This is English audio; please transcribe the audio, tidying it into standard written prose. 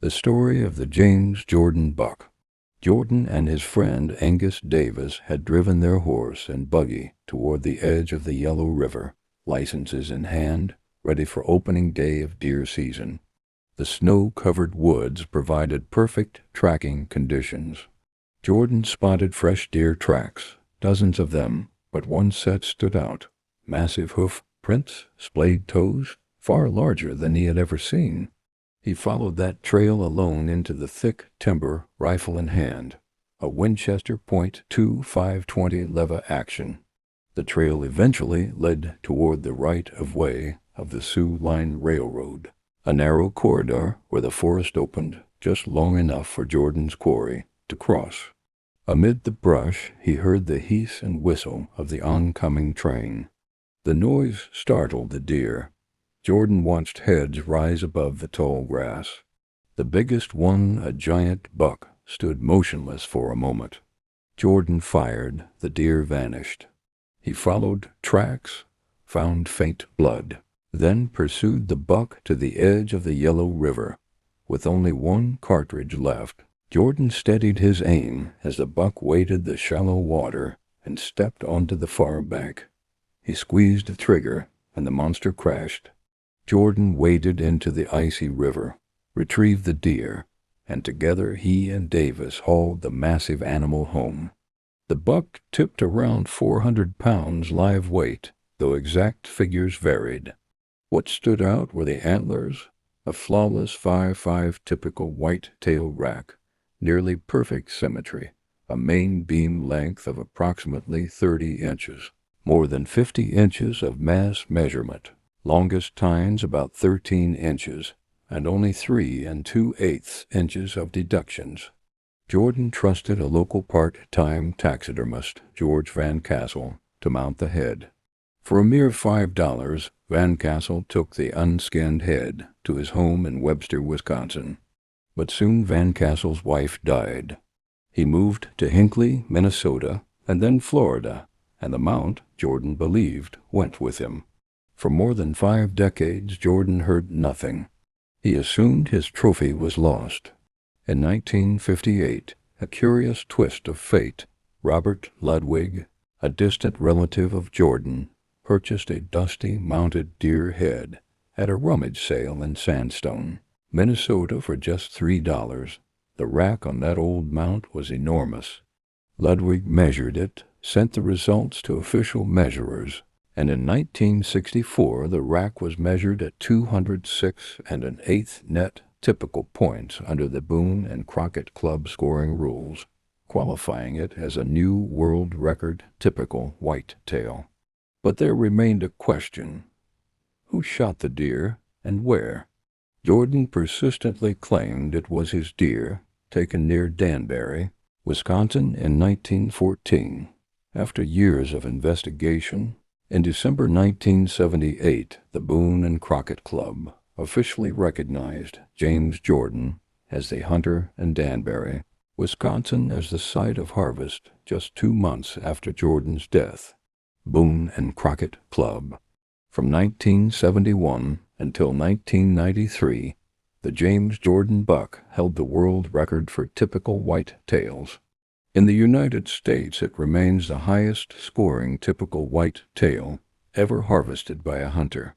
The story of the James Jordan buck. Jordan and his friend Angus Davis had driven their horse and buggy toward the edge of the Yellow River, licenses in hand, ready for opening day of deer season. The snow-covered woods provided perfect tracking conditions. Jordan spotted fresh deer tracks, dozens of them, but one set stood out. Massive hoof prints, splayed toes, far larger than he had ever seen. He followed that trail alone into the thick timber, rifle in hand, a Winchester .2 520 lever action. The trail eventually led toward the right-of-way of the Sioux Line Railroad, a narrow corridor where the forest opened just long enough for Jordan's quarry to cross. Amid the brush, he heard the hiss and whistle of the oncoming train. The noise startled the deer. Jordan watched heads rise above the tall grass. The biggest one, a giant buck, stood motionless for a moment. Jordan fired. The deer vanished. He followed tracks, found faint blood, then pursued the buck to the edge of the Yellow River. With only one cartridge left, Jordan steadied his aim as the buck waded the shallow water and stepped onto the far bank. He squeezed the trigger, and the monster crashed. Jordan waded into the icy river, retrieved the deer, and together he and Davis hauled the massive animal home. The buck tipped around 400 pounds live weight, though exact figures varied. What stood out were the antlers, a flawless 5'5" typical white-tail rack, nearly perfect symmetry, a main beam length of approximately 30 inches, more than 50 inches of mass measurement, longest tines about 13 inches, and only 3 2/8 inches of deductions. Jordan trusted a local part-time taxidermist, George Van Cassel, to mount the head. For a mere $5, Van Cassel took the unskinned head to his home in Webster, Wisconsin. But soon Van Cassel's wife died. He moved to Hinckley, Minnesota, and then Florida, and the mount, Jordan believed, went with him. For more than 5 decades, Jordan heard nothing. He assumed his trophy was lost. In 1958, a curious twist of fate, Robert Ludwig, a distant relative of Jordan, purchased a dusty mounted deer head at a rummage sale in Sandstone, Minnesota for just $3. The rack on that old mount was enormous. Ludwig measured it, sent the results to official measurers, and in 1964 the rack was measured at 206 1/8 net typical points under the Boone and Crockett Club scoring rules, qualifying it as a new world record typical white-tail. But there remained a question. Who shot the deer, and where? Jordan persistently claimed it was his deer, taken near Danbury, Wisconsin in 1914. After years of investigation, in December 1978, the Boone and Crockett Club officially recognized James Jordan as the hunter in Danbury, Wisconsin, as the site of harvest just 2 months after Jordan's death. Boone and Crockett Club. From 1971 until 1993, the James Jordan buck held the world record for typical white tails. In the United States, it remains the highest-scoring typical white tail ever harvested by a hunter.